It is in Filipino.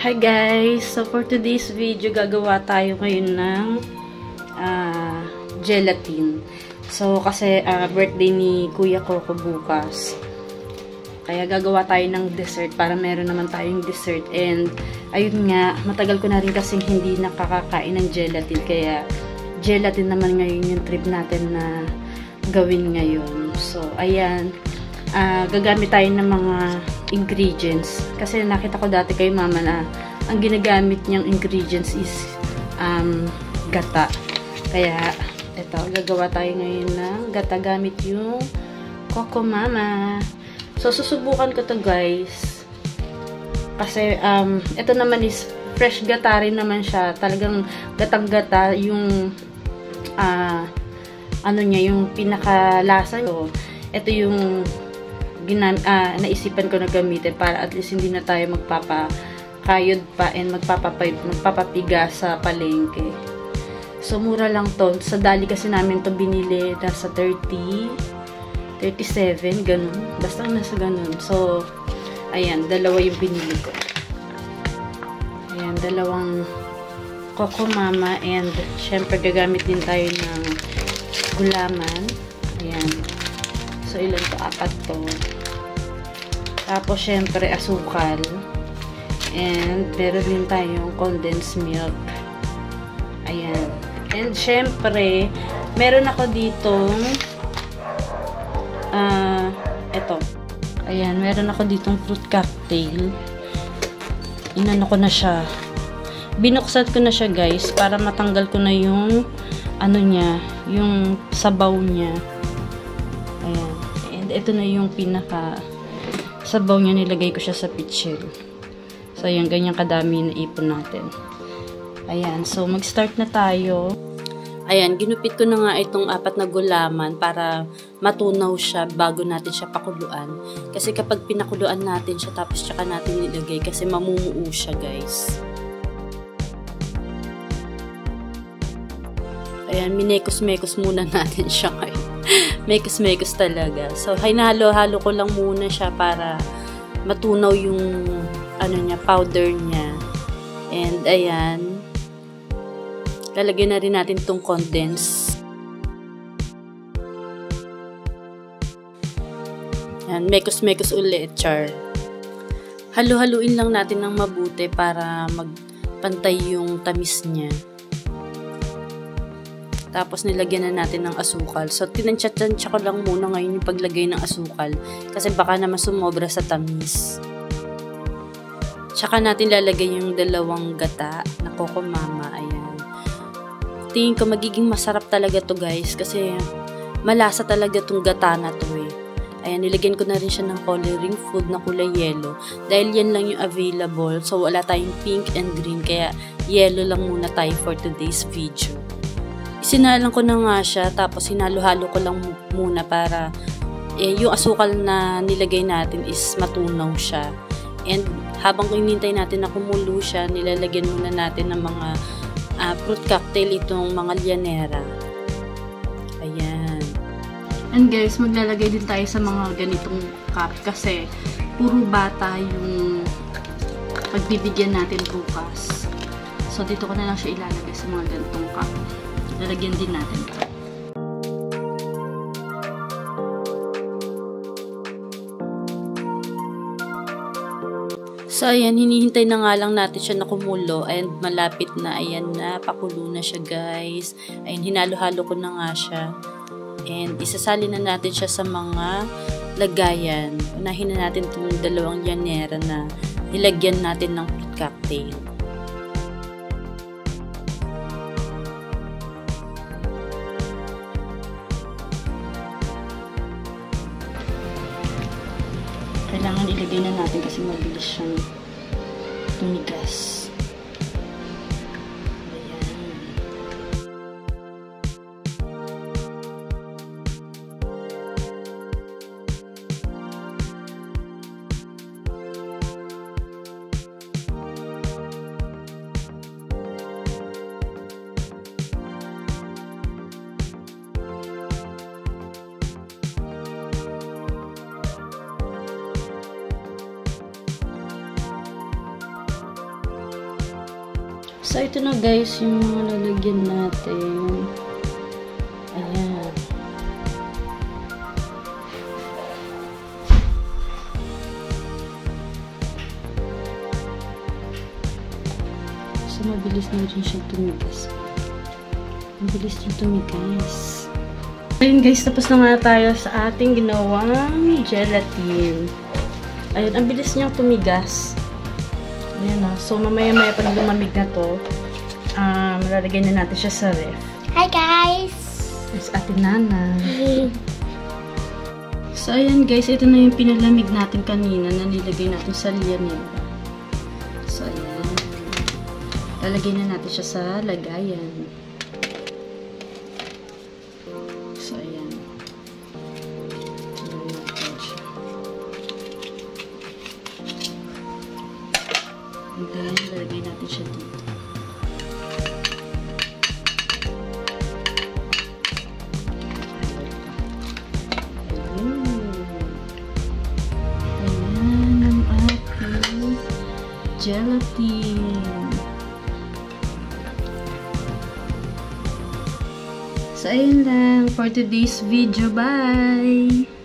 Hi guys! So for today's video, gagawa tayo ngayon ng gelatin. So kasi birthday ni Kuya Coco bukas. Kaya gagawa tayo ng dessert para meron naman tayong dessert. And ayun nga, matagal ko na rin kasi hindi nakakakain ng gelatin. Kaya gelatin naman ngayon yung trip natin na gawin ngayon. So ayan, gagamit tayo ng mga ingredients. Kasi nakita ko dati kay mama na ang ginagamit niyang ingredients is gata. Kaya ito, gagawa tayo ngayon ng gata gamit yung Coco Mama. So susubukan ko to guys. Kasi ito naman is fresh gata rin naman siya. Talagang gatang-gata yung ano niya, yung pinakalasa. So ito yung naisipan ko na gamitin para at least hindi na tayo magpapakayod pa and magpapapiga sa palengke. So mura lang to. Sa dali kasi namin to binili, nasa 30, 37, ganun. Basta nasa ganun. So ayan, dalawa yung binili ko. Ayan, dalawang Coco Mama, and syempre gagamit din tayo ng gulaman. Ayan. So, ilan to? 4 to. Tapos, syempre, asukal. And, meron din tayong condensed milk. Ayan. And, syempre, meron ako ditong eto. Ayan, meron ako ditong fruit cocktail. Inano ko na siya. Binuksan ko na siya, guys, para matanggal ko na yung ano niya, yung sabaw niya. Ayan. And ito na yung pinaka sabaw niya, nilagay ko siya sa pitchel. So, ayan, ganyan kadami na ipon natin. Ayan. So, mag-start na tayo. Ayan, ginupit ko na nga itong 4 na gulaman para matunaw siya bago natin siya pakuluan. Kasi kapag pinakuluan natin siya, tapos tsaka natin nilagay, kasi mamumuo siya, guys. Ayan, minekos-mekos muna natin siya ngayon. Mekos-mekos talaga. So, hinalo-halo ko lang muna siya para matunaw yung ano niya, powder niya. And ayan, lalagyan na rin natin itong condense. Ayan, mekos-mekos ulit, char. Halo-haluin lang natin ng mabuti para magpantay yung tamis niya. Tapos, nilagyan na natin ng asukal. So, tinansya-tansya ko lang muna ngayon yung paglagay ng asukal. Kasi baka naman sumobra sa tamis. Tsaka natin lalagay yung dalawang gata na Coco Mama. Ayan. Tingin ko magiging masarap talaga to guys. Kasi malasa talaga tong gata na to eh. Ayan, nilagyan ko na rin siya ng coloring food na kulay yellow. Dahil yan lang yung available. So, wala tayong pink and green. Kaya, yellow lang muna tayo for today's video. Sinalang ko na nga siya, tapos hinalo-halo ko lang muna para yung asukal na nilagay natin is matunaw siya. And habang inintay natin na kumulo siya, nilalagyan muna natin ng mga fruit cocktail, itong mga llanera. Ayan. And guys, maglalagay din tayo sa mga ganitong cup kasi puro bata yung pagbibigyan natin bukas. So dito ko na lang siya ilalagay sa mga ganitong cup. Lalagyan din natin ito. So, ayan, hinihintay na nga lang natin siya na kumulo and malapit na, ayan na, pakulo na siya guys. Ayan, hinalo-halo ko na nga siya. And isasali na natin siya sa mga lagayan. Unahin na natin itong dalawang llanera na nilagyan natin ng fruit cocktail. Kailangan ilagay na natin kasi mabilis siyang tumigas. So, ito na guys, yung mga lalagyan natin. Ayan. So, mabilis na rin siya tumigas. Mabilis rin tumigas. Ayun guys, tapos na nga tayo sa ating ginawang gelatin. Ayun, ang bilis niyang tumigas. Ayan na. So, mamaya-maya pag lumamig na to, lalagay na natin siya sa ref. Hi guys! Yes, Ate Nana. So, ayan guys, ito na yung pinalamig natin kanina na nilagay natin sa lianela. So, ayan. Lalagay na natin siya sa lagayan. So, ayan. Ayan natin siya. And then, lalagay natin siya dito. Gelatin. So, ayun lang for today's video. Bye!